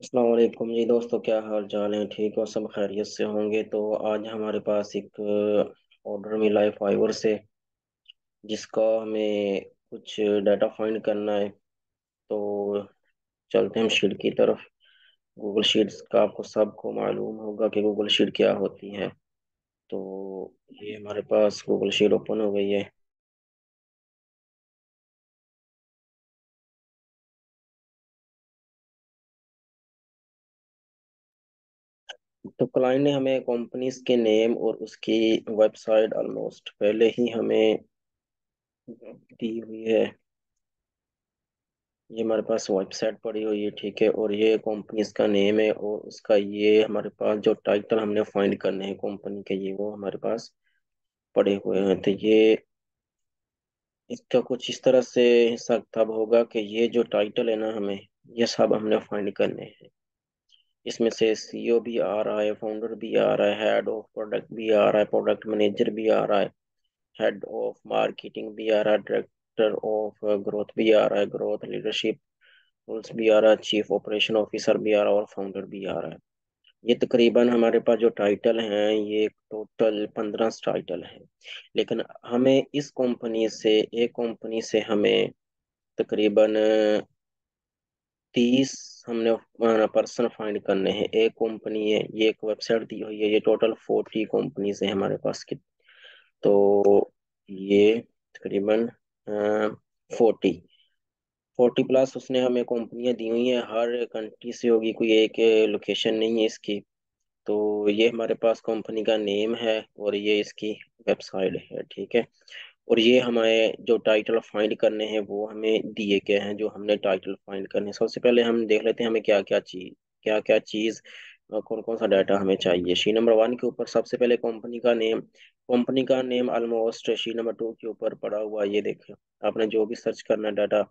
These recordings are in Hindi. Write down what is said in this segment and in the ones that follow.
अस्सलाम वालेकुम जी दोस्तों, क्या हाल चाल है? ठीक हो? सब खैरियत से होंगे। तो आज हमारे पास एक ऑर्डर मिला है फाइवर से, जिसका हमें कुछ डाटा फाइंड करना है। तो चलते हैं हम शीट की तरफ। गूगल शीट्स का आपको सबको मालूम होगा कि गूगल शीट क्या होती है। तो ये हमारे पास गूगल शीट ओपन हो गई है। तो क्लाइंट ने हमें कंपनीज के नेम और उसकी वेबसाइट ऑलमोस्ट पहले ही हमें दी हुई है। ये हमारे पास वेबसाइट पड़ी हुई है, ठीक है। और ये कंपनी इसका नेम है, और उसका ये हमारे पास जो टाइटल हमने फाइंड करने हैं कंपनी के, ये वो हमारे पास पड़े हुए हैं। तो ये इसका कुछ इस तरह से हिसाब किताब होगा कि ये जो टाइटल है ना, हमें ये सब हमने फाइंड करने हैं। इसमें से सीईओ भी आ रहा है, फाउंडर भी आ रहा है, हेड ऑफ प्रोडक्ट भी आ रहा है, प्रोडक्ट मैनेजर भी आ रहा है, हेड ऑफ मार्केटिंग भी आ रहा है, डायरेक्टर ऑफ ग्रोथ भी आ रहा है, ग्रोथ लीडरशिप रूल्स भी आ रहा है, चीफ ऑपरेशन ऑफिसर भी आ रहा है, और फाउंडर भी आ रहा है। ये तकरीबन हमारे पास जो टाइटल हैं, ये टोटल 15 टाइटल हैं। लेकिन हमें इस कंपनी से, एक कंपनी से हमें तकरीबन 30 हमने पर्सन फाइंड करने हैं। एक कंपनी है, ये एक वेबसाइट दी हुई है, ये टोटल 40 कंपनी है हमारे पास की। तो ये तकरीबन 40 प्लस उसने हमें कंपनियां दी हुई हैं। हर कंट्री से होगी, कोई एक लोकेशन नहीं है इसकी। तो ये हमारे पास कंपनी का नेम है, और ये इसकी वेबसाइट है, ठीक है। और ये हमें जो टाइटल फाइंड करने हैं वो हमें दिए गए हैं, जो हमने टाइटल फाइंड करने हैं। सबसे पहले हम देख लेते हैं हमें क्या क्या चीज़, कौन कौन सा डाटा हमें चाहिए। शी नंबर 1 के ऊपर सबसे पहले कंपनी का नेम ऑलमोस्ट शी नंबर 2 के ऊपर पड़ा हुआ है। ये देखें, आपने जो भी सर्च करना है डाटा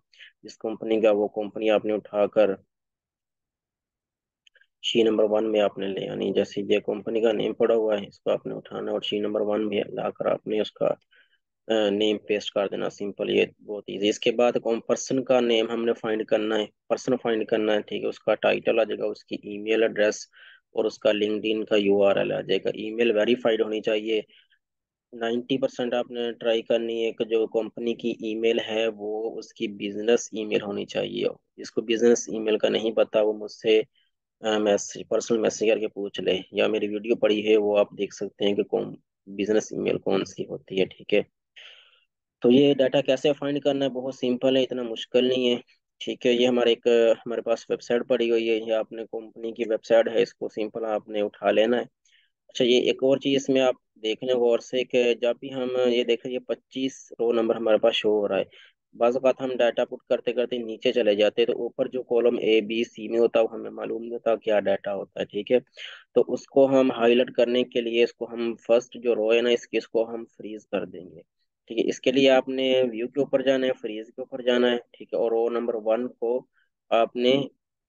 जिस कंपनी का, वो कंपनी आपने उठाकर शी नंबर 1 में आपने ले आनी। जैसे ये कंपनी का नेम पड़ा हुआ है, इसको आपने उठाना और शी नंबर 1 में लाकर आपने उसका नेम पेस्ट कर देना। सिंपल, ये बहुत इजी। इसके बाद कौन पर्सन का नेम हमने फाइंड करना है, पर्सन फाइंड करना है, ठीक है। उसका टाइटल आ जाएगा, उसकी ईमेल एड्रेस और उसका लिंक्डइन का यूआरएल आ जाएगा। ईमेल वेरीफाइड होनी चाहिए। 90% आपने ट्राई करनी है कि जो कंपनी की ईमेल है वो उसकी बिजनेस ईमेल होनी चाहिए। जिसको बिजनेस ईमेल का नहीं पता, वो मुझसे मैसेज, पर्सनल मैसेज करके पूछ ले, या मेरी वीडियो पड़ी है वो आप देख सकते हैं कि कौन बिजनेस ईमेल कौन सी होती है, ठीक है। तो ये डाटा कैसे फाइंड करना है, बहुत सिंपल है, इतना मुश्किल नहीं है, ठीक है। ये हमारे पास वेबसाइट पड़ी हुई है, ये आपने कंपनी की वेबसाइट है, इसको सिंपल आपने उठा लेना है। अच्छा, ये एक और चीज इसमें आप देख लें गौर से कि जब भी हम ये देखें, ये 25 रो नंबर हमारे पास शो हो रहा है। बाज़ औक़ात हम डाटा पुट करते करते नीचे चले जाते हैं, तो ऊपर जो कॉलम ए बी सी में होता है वो हमें मालूम नहीं होता क्या डाटा होता है, ठीक है। तो उसको हम हाईलाइट करने के लिए, इसको हम फर्स्ट जो रो है ना इसकी, इसको हम फ्रीज कर देंगे, ठीक है। इसके लिए आपने व्यू के ऊपर जाना है, फ्रीज के ऊपर जाना है, ठीक है। और रो नंबर 1 को आपने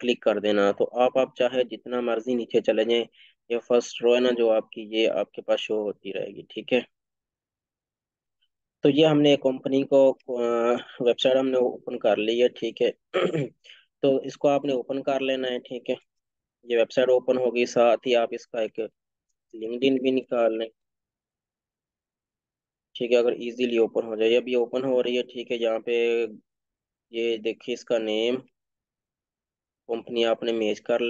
क्लिक कर देना। तो आप चाहे जितना मर्जी नीचे चले जाएं, ये फर्स्ट रो है ना जो आपकी, ये आपके पास शो होती रहेगी, ठीक है। तो ये हमने कंपनी को वेबसाइट हमने ओपन कर ली है, ठीक है। तो इसको आपने ओपन कर लेना है, ठीक है। ये वेबसाइट ओपन होगी, साथ ही आप इसका एक लिंक्डइन भी निकाल लें, ठीक है। अगर इजीली ओपन हो जाए, अभी ओपन हो रही है, ठीक है। यहाँ पे ये देखिए, इसका नेम, कंपनी आपने मैच कर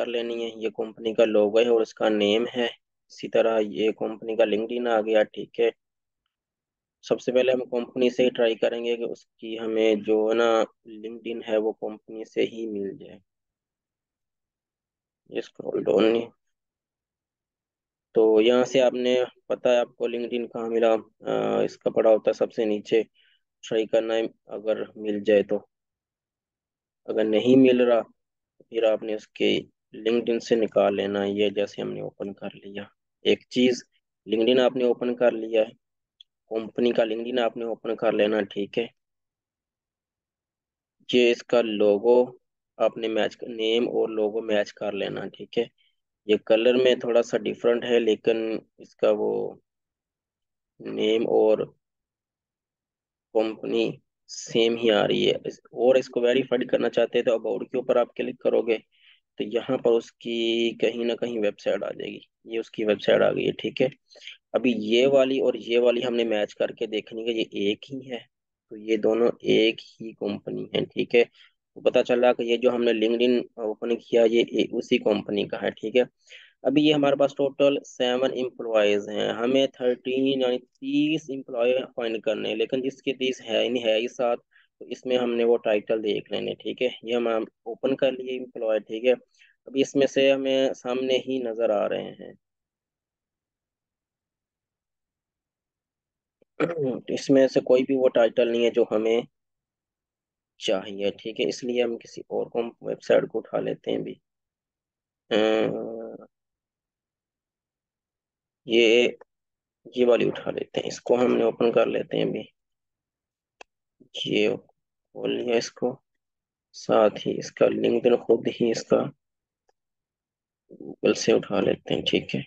लेनी है। ये कंपनी का लोगो है और इसका नेम है। इसी तरह ये कंपनी का लिंक्डइन आ गया, ठीक है। सबसे पहले हम कंपनी से ही ट्राई करेंगे कि उसकी हमें जो है ना लिंक्डइन है वो कंपनी से ही मिल जाए। ये स्क्रॉल डाउन नहीं, तो यहाँ से आपने, पता है आपको लिंक्डइन कहाँ मिला, इसका पड़ा होता है सबसे नीचे। ट्राई करना है अगर मिल जाए तो। अगर नहीं मिल रहा तो फिर आपने उसके लिंक्डइन से निकाल लेना है। ये जैसे हमने ओपन कर लिया एक चीज, लिंक्डइन आपने ओपन कर लिया है, कंपनी का लिंक्डइन आपने ओपन कर लेना, ठीक है। ये इसका लोगो आपने मैच, नेम और लोगो मैच कर लेना, ठीक है। ये कलर में थोड़ा सा डिफरेंट है, लेकिन इसका वो नेम और कंपनी सेम ही आ रही है। और इसको वेरीफाइड करना चाहते हैं तो अबाउट के ऊपर आप क्लिक करोगे, तो यहाँ पर उसकी कहीं ना कहीं वेबसाइट आ जाएगी। ये उसकी वेबसाइट आ गई है, ठीक है। अभी ये वाली और ये वाली हमने मैच करके देखनी है, ये एक ही है। तो ये दोनों एक ही कंपनी है, ठीक है। तो पता चला कि ये जो हमने लिंक्डइन ओपन किया ये उसी कंपनी का है, ठीक है। अभी ये हमारे पास टोटल 7 एम्प्लॉयज हैं, हमें 13 यानी 30 एम्प्लॉय फाइंड करने हैं, लेकिन जिसके 30 है ही नहीं, है ही साथ। तो इसमें हमने वो टाइटल देख लेने, ठीक है। ये हम ओपन कर लिए एम्प्लॉय, ठीक है। अभी इसमें से हमें सामने ही नजर आ रहे हैं। इसमें से कोई भी वो टाइटल नहीं है जो हमें चाहिए, ठीक है। इसलिए हम किसी और को वेबसाइट को उठा लेते हैं भी। अ, ये ये वाली उठा लेते हैं, इसको हमने ओपन कर लेते हैं भी। ये खोल लिया इसको। साथ ही इसका लिंक्डइन खुद ही इसका गूगल से उठा लेते हैं, ठीक है।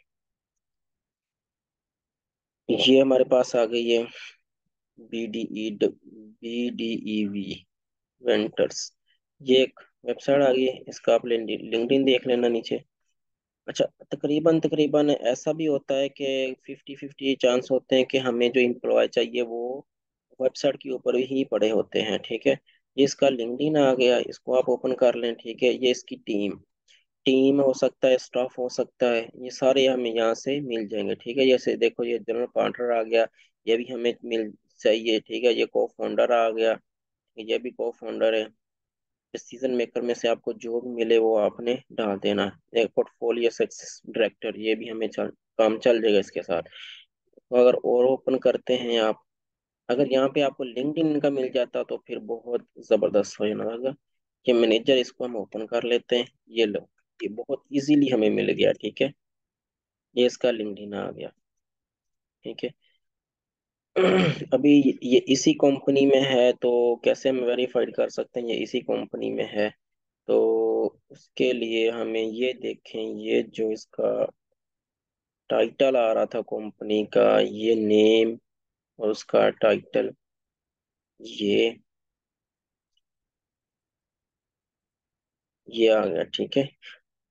ये हमारे पास आ गई है BDEV वेंटर्स। ये एक वेबसाइट आ गई है, इसका आप लिंक्डइन देख लेना नीचे। अच्छा, तकरीबन तकरीबन ऐसा भी होता है कि 50-50 चांस होते हैं कि हमें जो एम्प्लॉय चाहिए वो वेबसाइट के ऊपर ही पड़े होते हैं, ठीक है। ये इसका लिंक्डइन आ गया, इसको आप ओपन कर लें, ठीक है। ये इसकी टीम टीम हो सकता है, स्टाफ हो सकता है, ये सारे हमें यहाँ से मिल जाएंगे, ठीक है। जैसे देखो ये जनरल पार्टनर आ गया, ये भी हमें मिल चाहिए, ठीक है। ये को फाउंडर आ गया, ये भी को फाउंडर है। डिसीजन मेकर में से आपको जो भी मिले वो आपने डाल देना है। एक पोर्टफोलियो सक्सेस डायरेक्टर, ये भी हमें काम चल जाएगा इसके साथ। तो अगर और ओपन करते हैं आप, अगर यहाँ पे आपको लिंक्डइन का मिल जाता तो फिर बहुत जबरदस्त हो जाना था। ये मैनेजर, इसको हम ओपन कर लेते हैं। ये लो, ये बहुत इजीली हमें मिल गया, ठीक है। ये इसका लिंक्डइन आ गया, ठीक है। अभी ये इसी कंपनी में है, तो कैसे हम वेरीफाइड कर सकते हैं ये इसी कंपनी में है। तो उसके लिए हमें ये देखें, ये जो इसका टाइटल आ रहा था कंपनी का, ये नेम और उसका टाइटल, ये ये आ गया, ठीक है।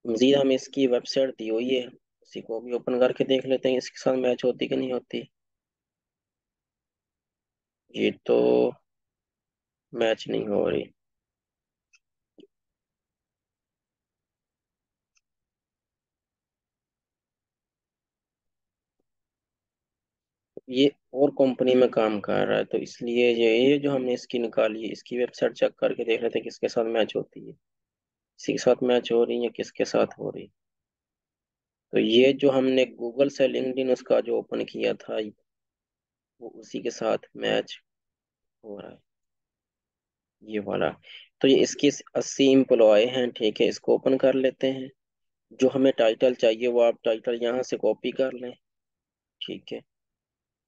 मजीद हमें इसकी वेबसाइट दी हुई है, इसी को भी ओपन करके देख लेते हैं इसके साथ मैच होती कि नहीं होती। ये तो मैच नहीं हो रही। ये और कंपनी में काम कर रहा है, तो इसलिए ये जो हमने इसकी निकाली है, इसकी वेबसाइट चेक करके देख लेते हैं किसके साथ मैच होती है। इसी के साथ मैच हो रही है या किसके साथ हो रही है। तो ये जो हमने गूगल से लिंक्डइन उसका जो ओपन किया था, वो उसी के साथ मैच हो रहा है, ये वाला। तो ये इसके 80 एम्प्लॉय हैं, ठीक है। इसको ओपन कर लेते हैं। जो हमें टाइटल चाहिए वो आप टाइटल यहाँ से कॉपी कर लें, ठीक है।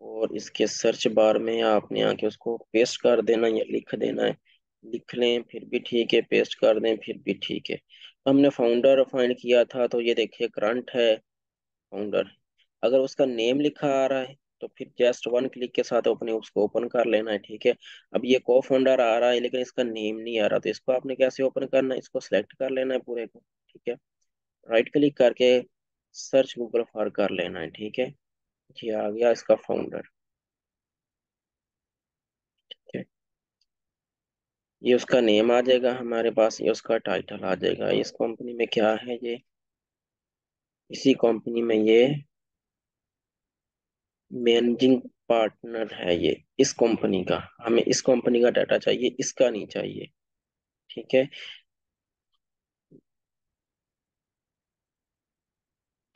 और इसके सर्च बार में आपने आके उसको पेस्ट कर देना या लिख देना है। लिख लें फिर भी ठीक है, पेस्ट कर दें फिर भी ठीक है। हमने फाउंडर फाइंड किया था, तो ये देखिए करंट है फाउंडर। अगर उसका नेम लिखा आ रहा है तो फिर जस्ट वन क्लिक के साथ अपने उसको ओपन कर लेना है, ठीक है। अब ये को फाउंडर आ रहा है लेकिन इसका नेम नहीं आ रहा, तो इसको आपने कैसे ओपन करना है, इसको सेलेक्ट कर लेना है पूरे को, ठीक है। राइट क्लिक करके सर्च गूगल फॉर कर लेना है, ठीक है। ये आ गया इसका फाउंडर, ठीक है। ये उसका नेम आ जाएगा हमारे पास, ये उसका टाइटल आ जाएगा। इस कंपनी में क्या है, ये इसी कंपनी में ये मैनेजिंग पार्टनर है, ये इस कंपनी का। हमें इस कंपनी का डाटा चाहिए, इसका नहीं चाहिए, ठीक है।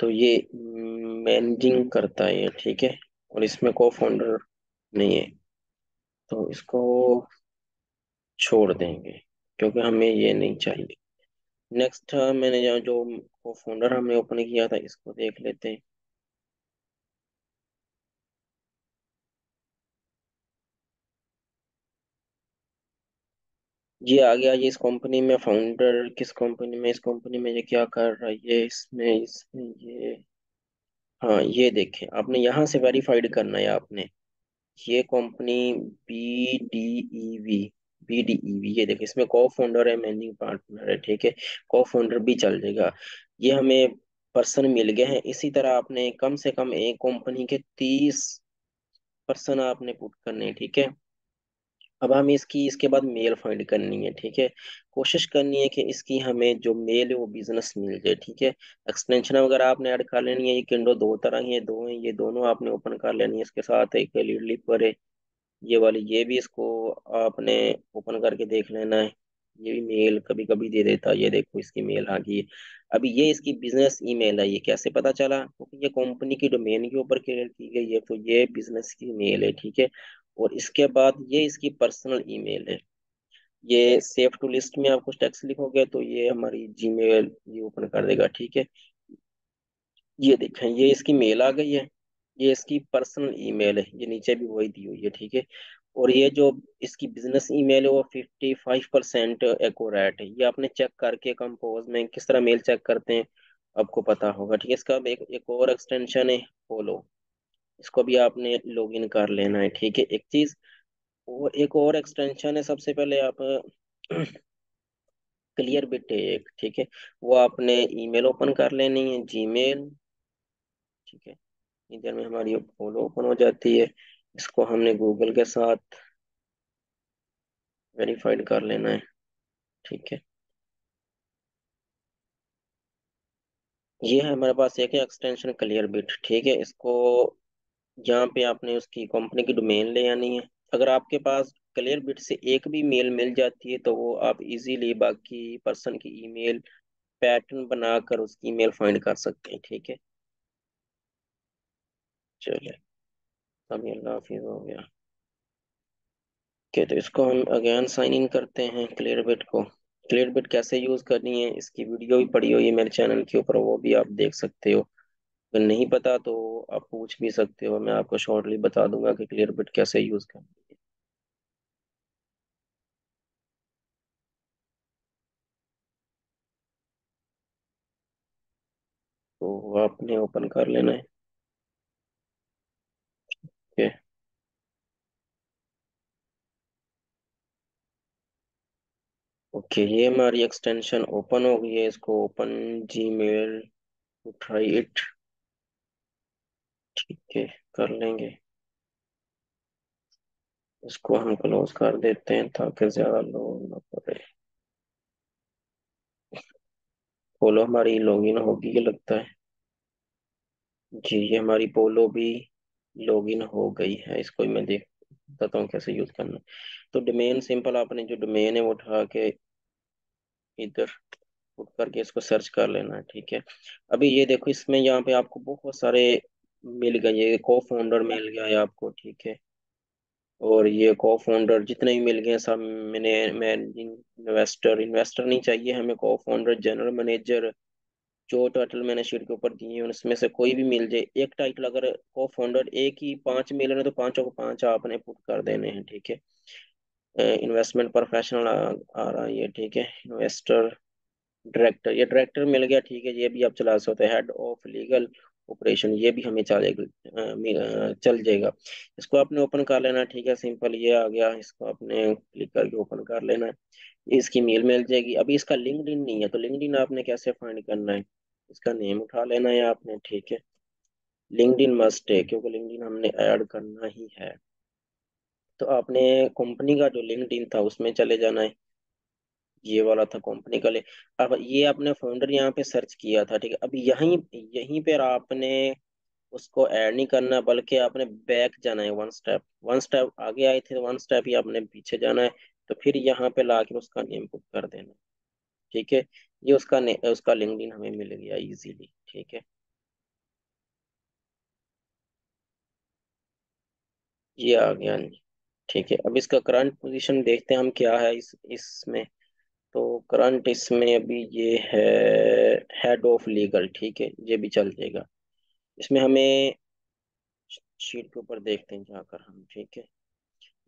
तो ये मैनेजिंग करता है ये, ठीक है। और इसमें को फाउंडर नहीं है, तो इसको छोड़ देंगे क्योंकि हमें ये नहीं चाहिए। नेक्स्ट मैंने जो जो को फाउंडर हमने ओपन किया था इसको देख लेते हैं। ये आ गया, ये इस कंपनी में फाउंडर किस कंपनी में, इस कंपनी में ये क्या कर रहा है, ये इसमें इसमें ये। हाँ, ये देखें, आपने यहाँ से वेरीफाइड करना है आपने। ये कंपनी BDEV BDEV, ये देखिए इसमें को फाउंडर है, मैनेजिंग पार्टनर है, ठीक है। को फाउंडर भी चल जाएगा। ये हमें पर्सन मिल गए हैं। इसी तरह आपने कम से कम एक कंपनी के 30 पर्सन आपने पुट करने हैं, ठीक है। अब हम इसकी इसके बाद मेल फाइंड करनी है, ठीक है। कोशिश करनी है कि इसकी हमें जो मेल है वो बिजनेस मिल जाए, ठीक है। एक्सटेंशन वगैरह आपने ऐड कर लेनी है। ये किंडो दो तरह की है, दो है, ये दोनों आपने ओपन कर लेनी है। इसके साथ एक लीड लिपर है, ये वाली, ये भी इसको आपने ओपन करके देख लेना है। ये भी मेल कभी कभी दे देता है, ये देखो इसकी मेल आ गई है। अभी ये इसकी बिजनेस ईमेल है, ये कैसे पता चला? क्योंकि ये कंपनी की डोमेन के ऊपर क्रिएट की गई है, तो ये बिजनेस की मेल है, ठीक है। और इसके बाद ये इसकी पर्सनल ईमेल है। ये सेव टू लिस्ट में आप कुछ टेक्स्ट लिखोगे तो ये हमारी जीमेल ये ओपन कर देगा, ठीक है। ये देखें, ये इसकी मेल आ गई है। ये इसकी पर्सनल ईमेल है, ये नीचे भी वही दी हुई है, ठीक है। और ये जो इसकी बिजनेस ईमेल है वो 55% एक्यूरेट है। ये आपने चेक करके कंपोज में किस तरह मेल चेक करते हैं आपको पता होगा, ठीक है। इसका अब एक और एक्सटेंशन है फॉलो, इसको भी आपने लॉग इन कर लेना है, ठीक है। एक चीज और एक और एक्सटेंशन है, सबसे पहले आप क्लियर बिट है एक, ठीक है। वो आपने ईमेल ओपन कर लेनी है, जीमेल, ठीक है। इधर में हमारी फॉलो ओपन हो जाती है। इसको हमने गूगल के साथ वेरीफाइड कर लेना है, ठीक है। ये है हमारे पास एक एक्सटेंशन क्लियर बिट, ठीक है। इसको यहाँ पे आपने उसकी कंपनी की डोमेन ले आनी है। अगर आपके पास क्लियर बिट से एक भी मेल मिल जाती है तो वो आप इजीली बाकी पर्सन की ईमेल पैटर्न बनाकर उसकी ईमेल फाइंड कर सकते हैं, ठीक है। चलिए, अब ये अल्लाह हाफिज हो गया। ओके, तो इसको हम अगेन साइन इन करते हैं क्लियर बिट को। क्लियर बिट कैसे यूज करनी है इसकी वीडियो भी पड़ी हुई है मेरे चैनल के ऊपर, वो भी आप देख सकते हो। अगर नहीं पता तो आप पूछ भी सकते हो, मैं आपको शॉर्टली बता दूंगा कि क्लियर बिट कैसे यूज करनी है। तो वो आपने ओपन कर लेना है। ओके। ओके, ये हमारी एक्सटेंशन ओपन हो गई है। इसको open Gmail to try it, ठीक है, कर लेंगे। इसको हम क्लोज कर देते हैं ताकि ज्यादा लोग ना पड़े। फॉलो हमारी लॉगिन होगी ये लगता है। जी, ये हमारी पोलो भी लॉगिन हो गई है। इसको ही मैं देख बताता हूँ कैसे यूज करना है। तो डोमेन सिंपल, आपने जो डोमेन है वो उठा के इधर पुट करके इसको सर्च कर लेना है, ठीक है। अभी ये देखो, इसमें यहाँ पे आपको बहुत सारे मिल गए। ये को फाउंडर मिल गया है आपको, ठीक है। और ये को फाउंडर जितने भी मिल गए हैं सब, मैंने मैनेजिंग इन्वेस्टर, इन्वेस्टर नहीं चाहिए हमें, को फाउंडर, जनरल मैनेजर, जो टाइटल मैंने शीट के ऊपर दिए हैं उनमें से कोई भी मिल जाए। एक टाइटल अगर को फाउंडर एक ही पांच मिल रहे हैं तो पांचों को पांच आपने पुट कर देने हैं, ठीक है। इन्वेस्टमेंट प्रोफेशनल आ रहा है ये, ठीक है। इन्वेस्टर, डायरेक्टर, ये डायरेक्टर मिल गया, ठीक है। ये भी आप चला सकते हैं। हेड ऑफ लीगल ऑपरेशन, ये भी हमें चलेगा, चल जाएगा। इसको आपने ओपन कर लेना, ठीक है। सिंपल, ये आ गया, इसको आपने क्लिक करके ओपन कर लेना है। इसकी मेल मिल जाएगी। अभी इसका लिंक्डइन नहीं है तो लिंक्डइन आपने कैसे फाइंड करना है? इसका नेम उठा लेना है आपने, ठीक है। लिंक्डइन मस्ट है क्योंकि लिंक्डइन हमने ऐड करना ही है। तो आपने कंपनी का जो लिंक्डइन था उसमें चले जाना है। ये वाला था कंपनी का ले। अब ये आपने फाउंडर यहाँ पे सर्च किया था, ठीक है। अभी यहीं यहीं पर आपने उसको ऐड नहीं करना, बल्कि आपने बैक जाना है, वन स्टेप आगे आए थे, वन स्टेप ही आपने पीछे जाना है। तो फिर यहाँ पे लाके उसका नेम पुट कर देना, ठीक है। ये उसका लिंक्डइन हमें मिल गया इजीली, ठीक है। ये आ गया नहीं, ठीक है। अब इसका करंट पोजीशन देखते हैं हम क्या है इसमें। तो करंट इसमें अभी ये है हेड ऑफ लीगल, ठीक है। ये भी चल जाएगा। इसमें हमें शीट के ऊपर देखते हैं जाकर हम, ठीक है।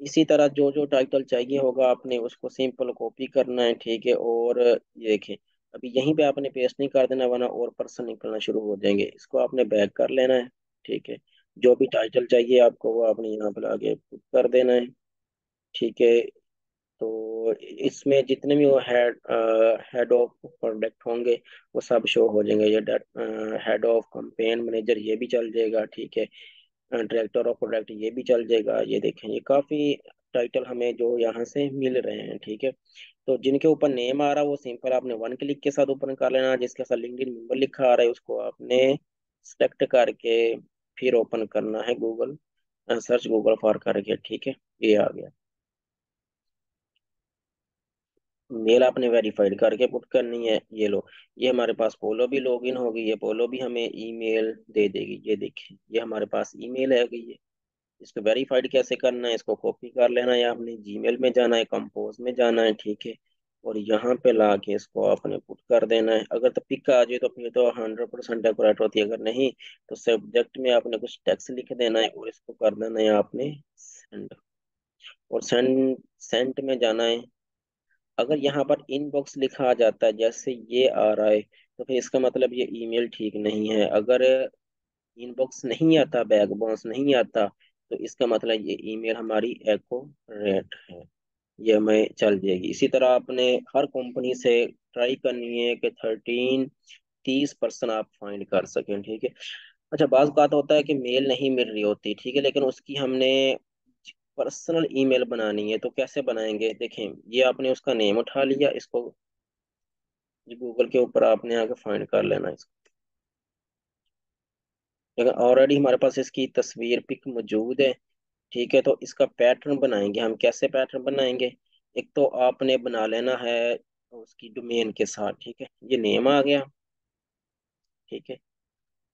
इसी तरह जो जो टाइटल चाहिए होगा आपने उसको सिंपल कॉपी करना है, ठीक है। और ये देखिए, अभी यहीं पे आपने पेस्ट नहीं कर देना वरना और पर्सन निकलना शुरू हो जाएंगे। इसको आपने बैक कर लेना है, ठीक है। जो भी टाइटल चाहिए आपको वो आपने यहाँ पर आगे put कर देना है, ठीक है। तो इसमें जितने भी वो हेड ऑफ प्रोडक्ट होंगे वो सब शो हो जाएंगे। ये हेड ऑफ कैंपेन मैनेजर ये भी चल जाएगा, ठीक है। डायरेक्टर ऑफ प्रोडक्ट ये भी चल जाएगा। ये देखें, ये काफी टाइटल हमें जो यहाँ से मिल रहे हैं, ठीक है। तो जिनके ऊपर नेम आ रहा है वो सिंपल आपने वन क्लिक के साथ ओपन कर लेना। जिसके साथ लिंक्डइन मेंबर लिखा आ रहा है उसको आपने सेलेक्ट करके फिर ओपन करना है गूगल, सर्च गूगल फॉर करके, ठीक है। ये आ गया। मेल आपने वेरीफाइड करके पुट करनी है। ये लो, ये हमारे पास पोलो भी लॉगिन होगी। ये पोलो भी हमें ईमेल दे देगी। ये देखिए, ये हमारे पास ईमेल है गई है। इसको वेरीफाइड कैसे करना है, इसको कॉपी कर लेना है, या आपने जीमेल में जाना है, कंपोज में जाना है, ठीक है। और यहाँ पे ला के इसको आपने पुट कर देना है। अगर तो पिक आ जाए तो फिर तो 100% एक्यूरेट होती है। अगर नहीं तो सब्जेक्ट में आपने कुछ टेक्स्ट लिख देना है और इसको कर देना है आपने सेंड। और सेंड में जाना है। अगर यहाँ पर इनबॉक्स लिखा आ जाता है जैसे ये आ रहा है, तो फिर इसका मतलब ये ईमेल ठीक नहीं है। अगर इनबॉक्स नहीं आता, बैग बाउंस नहीं आता, तो इसका मतलब ये ईमेल हमारी एको रेट है। ये हमें चल जाएगी। इसी तरह आपने हर कंपनी से ट्राई करनी है कि 30% आप फाइंड कर सकें, ठीक है। अच्छा, बात बात होता है कि मेल नहीं मिल रही होती, ठीक है, लेकिन उसकी हमने पर्सनल ईमेल बनानी है तो कैसे बनाएंगे, देखें। ये आपने उसका नेम उठा लिया, इसको गूगल के ऊपर आपने आके फाइंड कर लेना इसको। लेकिन ऑलरेडी हमारे पास इसकी तस्वीर पिक मौजूद है, ठीक है। तो इसका पैटर्न बनाएंगे हम। कैसे पैटर्न बनाएंगे? एक तो आपने बना लेना है उसकी डोमेन के साथ, ठीक है। ये नेम आ गया, ठीक है।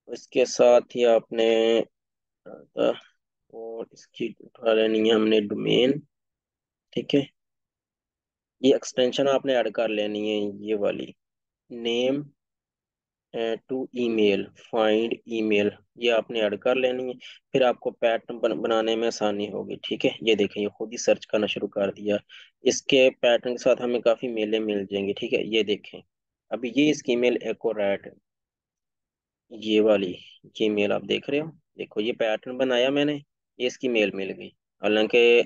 इसके साथ ही आपने और इसकी उठा लेनी है हमने डोमेन, ठीक है। ये एक्सटेंशन आपने ऐड कर लेनी है, ये वाली name to email, find email, ये आपने ऐड कर लेनी है। फिर आपको पैटर्न बनाने में आसानी होगी, ठीक है। ये देखें, ये खुद ही सर्च करना शुरू कर दिया। इसके पैटर्न के साथ हमें काफी मेलें मिल जाएंगी, ठीक है। ये देखें, अभी ये इसकी ईमेल एको रैट, ये वाली ये मेल आप देख रहे हो। देखो, ये पैटर्न बनाया मैंने, ये इसकी मेल मिल गई। हालांकि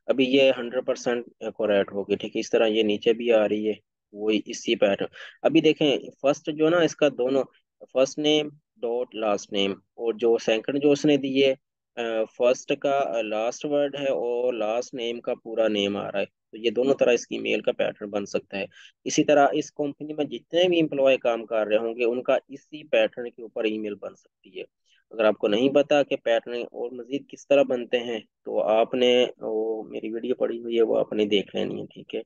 अभी ये 100% एक्यूरेट होगी, ठीक है। इस तरह ये नीचे भी आ रही है, वही इसी पैटर्न। अभी देखें, फर्स्ट जो ना इसका दोनों, first name dot last name, और जो सेकंड जो उसने दिए, फर्स्ट का लास्ट वर्ड है और लास्ट नेम का पूरा नेम आ रहा है। तो ये दोनों तरह इसकी मेल का पैटर्न बन सकता है। इसी तरह इस कंपनी में जितने भी एम्प्लॉय काम कर रहे होंगे उनका इसी पैटर्न के ऊपर ईमेल बन सकती है। अगर आपको नहीं पता कि पैटर्न और मजीद किस तरह बनते हैं, तो आपने वो मेरी वीडियो पड़ी हुई है, वो आपने देख लेनी है, ठीक है।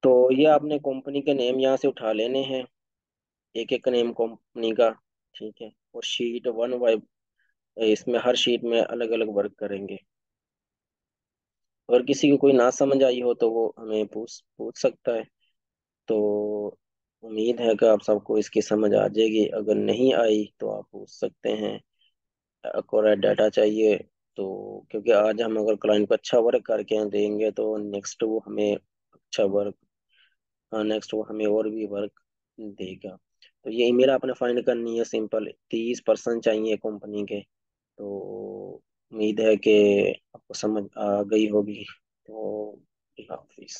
तो ये आपने कंपनी के नेम यहाँ से उठा लेने हैं, एक एक नेम कंपनी का, ठीक है। और शीट वन बाय, इसमें हर शीट में अलग अलग वर्क करेंगे। अगर किसी को कोई ना समझ आई हो तो वो हमें पूछ पूछ सकता है। तो उम्मीद है कि आप सबको इसकी समझ आ जाएगी। अगर नहीं आई तो आप पूछ सकते हैं। एक्यूरेट डाटा चाहिए तो, क्योंकि आज हम अगर क्लाइंट को अच्छा वर्क करके देंगे तो नेक्स्ट वो हमें अच्छा वर्क, हाँ, नेक्स्ट वो हमें और भी वर्क देगा। तो ये ईमेल आपने फाइंड करनी है सिंपल। 30% चाहिए कंपनी के। तो उम्मीद है कि आपको समझ आ गई होगी। तो अल्लाह हाफिज़।